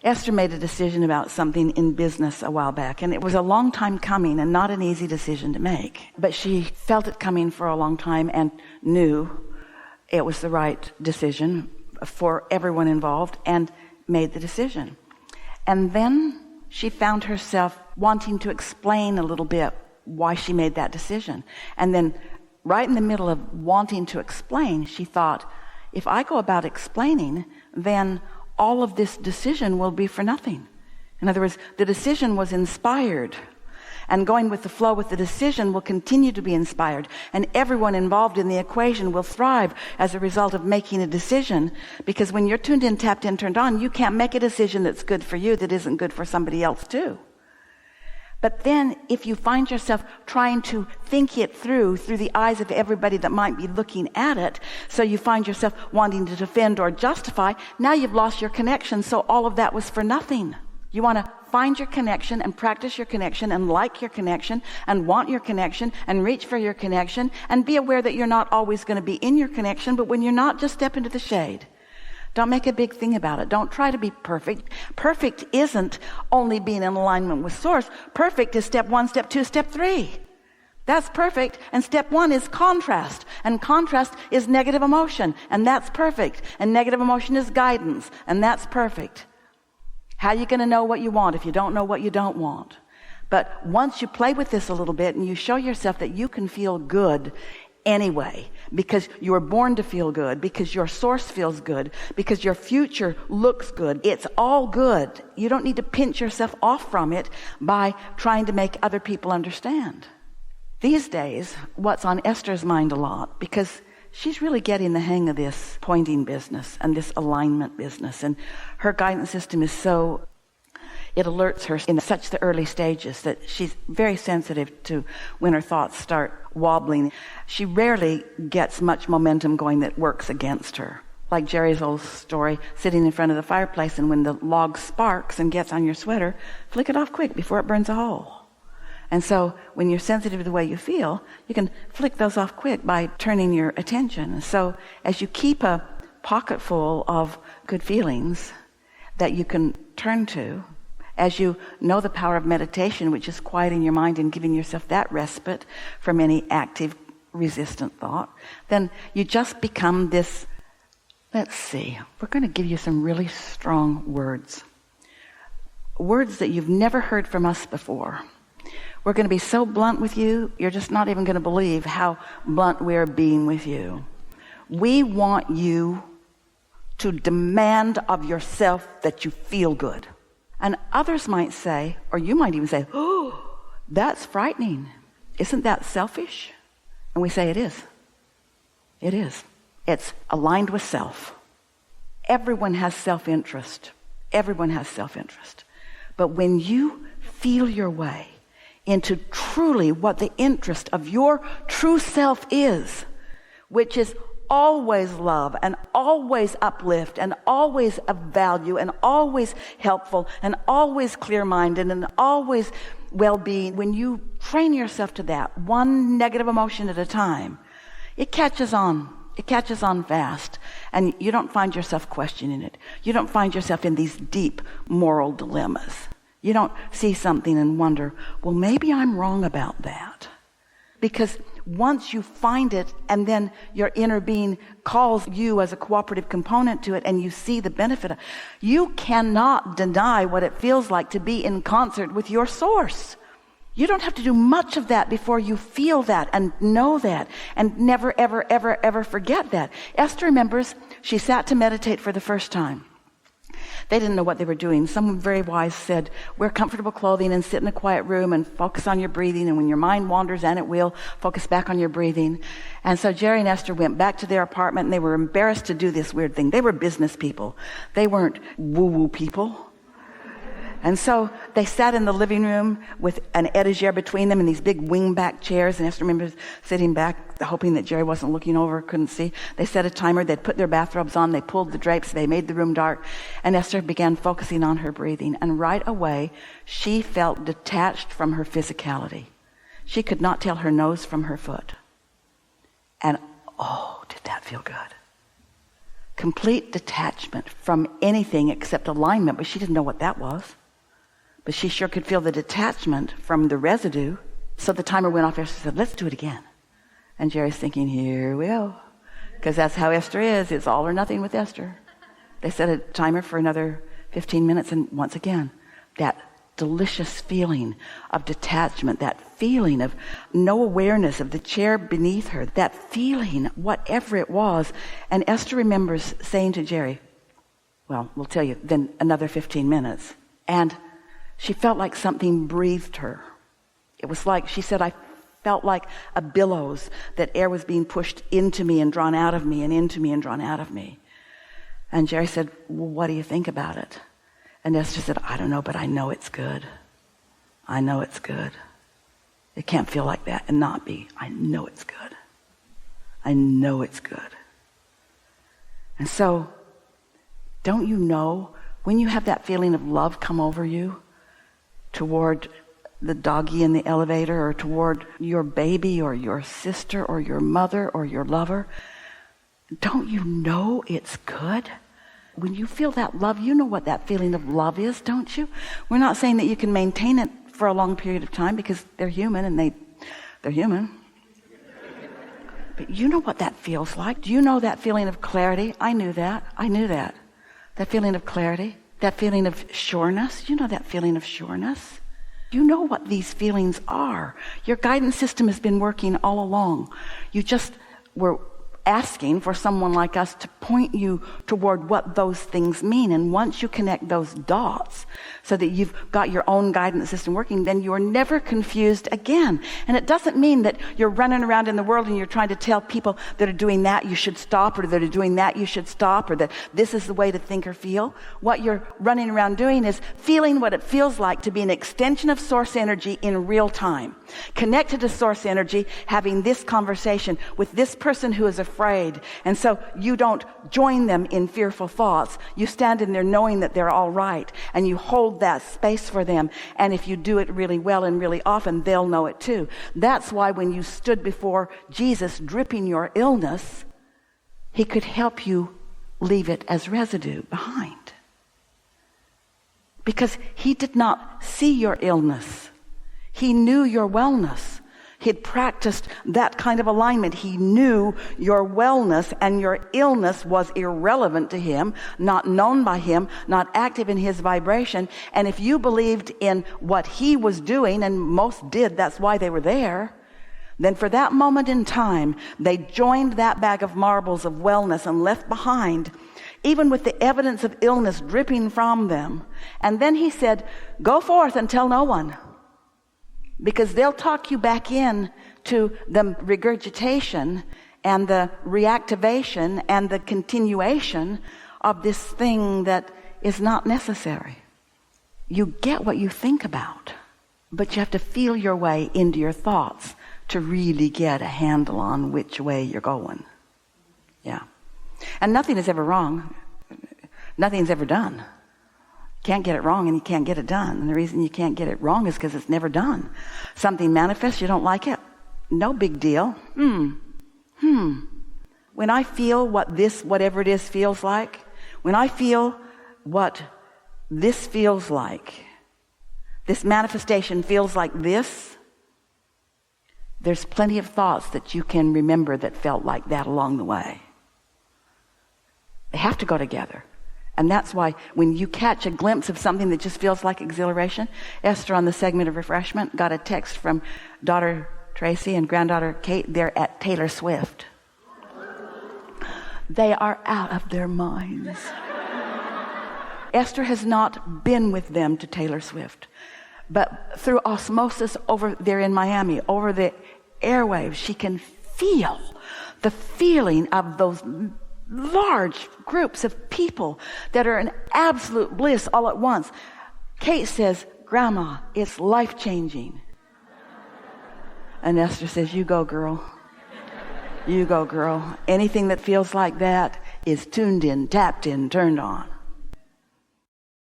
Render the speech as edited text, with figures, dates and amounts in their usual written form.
Esther made a decision about something in business a while back, and it was a long time coming and not an easy decision to make. But she felt it coming for a long time and knew it was the right decision for everyone involved and made the decision. And then she found herself wanting to explain a little bit why she made that decision. And then right in the middle of wanting to explain, she thought, if I go about explaining, then all of this decision will be for nothing. In other words, the decision was inspired, and going with the flow with the decision will continue to be inspired, and everyone involved in the equation will thrive as a result of making a decision, because when you're tuned in, tapped in, turned on, you can't make a decision that's good for you that isn't good for somebody else too. But then if you find yourself trying to think it through the eyes of everybody that might be looking at it, so you find yourself wanting to defend or justify, now you've lost your connection, so all of that was for nothing. You want to find your connection and practice your connection and like your connection and want your connection and reach for your connection and be aware that you're not always going to be in your connection, but when you're not, just step into the shade. Don't make a big thing about it. Don't try to be perfect. Perfect isn't only being in alignment with Source. Perfect is step 1, step 2, step 3. That's perfect. And step 1 is contrast. And contrast is negative emotion. And that's perfect. And negative emotion is guidance. And that's perfect. How are you going to know what you want if you don't know what you don't want? But once you play with this a little bit and you show yourself that you can feel good anyway, because you were born to feel good, because your source feels good, because your future looks good. It's all good. You don't need to pinch yourself off from it by trying to make other people understand. These days, what's on Esther's mind a lot, because she's really getting the hang of this pointing business and this alignment business, and her guidance system is so, it alerts her in such the early stages that she's very sensitive to when her thoughts start wobbling. She rarely gets much momentum going that works against her. Like Jerry's old story, sitting in front of the fireplace, and when the log sparks and gets on your sweater, flick it off quick before it burns a hole. And so when you're sensitive to the way you feel, you can flick those off quick by turning your attention. So as you keep a pocket full of good feelings that you can turn to, as you know the power of meditation, which is quieting your mind and giving yourself that respite from any active, resistant thought, then you just become this, let's see, we're going to give you some really strong words. Words that you've never heard from us before. We're going to be so blunt with you, you're just not even going to believe how blunt we're being with you. We want you to demand of yourself that you feel good. And others might say, or you might even say, oh, that's frightening. Isn't that selfish? And we say it is. It is. It's aligned with self. Everyone has self-interest. Everyone has self-interest. But when you feel your way into truly what the interest of your true self is, which is always love and always uplift and always of value and always helpful and always clear-minded and always well-being, when you train yourself to that, one negative emotion at a time, it catches on. It catches on fast, and you don't find yourself questioning it. You don't find yourself in these deep moral dilemmas. You don't see something and wonder, well, maybe I'm wrong about that. Because once you find it, and then your inner being calls you as a cooperative component to it, and you see the benefit of it, you cannot deny what it feels like to be in concert with your source. You don't have to do much of that before you feel that and know that and never, ever, ever, ever forget that. Esther remembers she sat to meditate for the first time. They didn't know what they were doing. Someone very wise said, wear comfortable clothing and sit in a quiet room and focus on your breathing. And when your mind wanders, and it will, focus back on your breathing. And so Jerry and Esther went back to their apartment, and they were embarrassed to do this weird thing. They were business people. They weren't woo-woo people. And so they sat in the living room with an etagere between them and these big wing-back chairs. And Esther remembers sitting back, hoping that Jerry wasn't looking over, couldn't see. They set a timer. They'd put their bathrobes on. They pulled the drapes. They made the room dark. And Esther began focusing on her breathing. And right away, she felt detached from her physicality. She could not tell her nose from her foot. And oh, did that feel good? Complete detachment from anything except alignment, but she didn't know what that was. But she sure could feel the detachment from the residue. So the timer went off. Esther said, let's do it again. And Jerry's thinking, here we go. Because that's how Esther is. It's all or nothing with Esther. They set a timer for another 15 minutes, and once again, that delicious feeling of detachment, that feeling of no awareness of the chair beneath her, that feeling, whatever it was. And Esther remembers saying to Jerry, well, we'll tell you, then another 15 minutes. And she felt like something breathed her. It was like, she said, I felt like a billows, that air was being pushed into me and drawn out of me and into me and drawn out of me. And Jerry said, well, what do you think about it? And Esther said, I don't know, but I know it's good. I know it's good. It can't feel like that and not be. I know it's good. I know it's good. And so, don't you know, when you have that feeling of love come over you toward the doggy in the elevator, or toward your baby or your sister or your mother or your lover, don't you know it's good? When you feel that love, you know what that feeling of love is, don't you? We're not saying that you can maintain it for a long period of time, because they're human and they're human. But you know what that feels like. Do you know that feeling of clarity? I knew that. That feeling of clarity, that feeling of sureness. You know that feeling of sureness. You know what these feelings are. Your guidance system has been working all along. You just were asking for someone like us to point you toward what those things mean. And once you connect those dots so that you've got your own guidance system working, then you're never confused again. And it doesn't mean that you're running around in the world and you're trying to tell people that are doing that you should stop, or that are doing that you should stop, or that this is the way to think or feel. What you're running around doing is feeling what it feels like to be an extension of source energy in real time, connected to source energy, having this conversation with this person who is afraid. And so you don't join them in fearful thoughts. You stand in there knowing that they're all right, and you hold that space for them. And if you do it really well and really often, they'll know it too. That's why when you stood before Jesus dripping your illness, he could help you leave it as residue behind. Because he did not see your illness. He knew your wellness. He'd practiced that kind of alignment. He knew your wellness, and your illness was irrelevant to him, not known by him, not active in his vibration. And if you believed in what he was doing, and most did, that's why they were there, then for that moment in time, they joined that bag of marbles of wellness and left behind, even with the evidence of illness dripping from them. And then he said, go forth and tell no one. Because they'll talk you back in to the regurgitation and the reactivation and the continuation of this thing that is not necessary. You get what you think about, but you have to feel your way into your thoughts to really get a handle on which way you're going. Yeah. And nothing is ever wrong. Nothing's ever done. Can't get it wrong, and you can't get it done. And the reason you can't get it wrong is because it's never done. Something manifests, you don't like it. No big deal. When I feel what this, whatever it is, feels like, when I feel what this feels like, this manifestation feels like this, there's plenty of thoughts that you can remember that felt like that along the way. They have to go together. And that's why when you catch a glimpse of something that just feels like exhilaration, Esther on the segment of refreshment got a text from daughter Tracy and granddaughter Kate. They're at Taylor Swift. They are out of their minds. Esther has not been with them to Taylor Swift, but through osmosis over there in Miami, over the airwaves, she can feel the feeling of those large groups of people that are in absolute bliss all at once. Kate says, Grandma, it's life-changing. And Esther says, you go, girl. You go, girl. Anything that feels like that is tuned in, tapped in, turned on.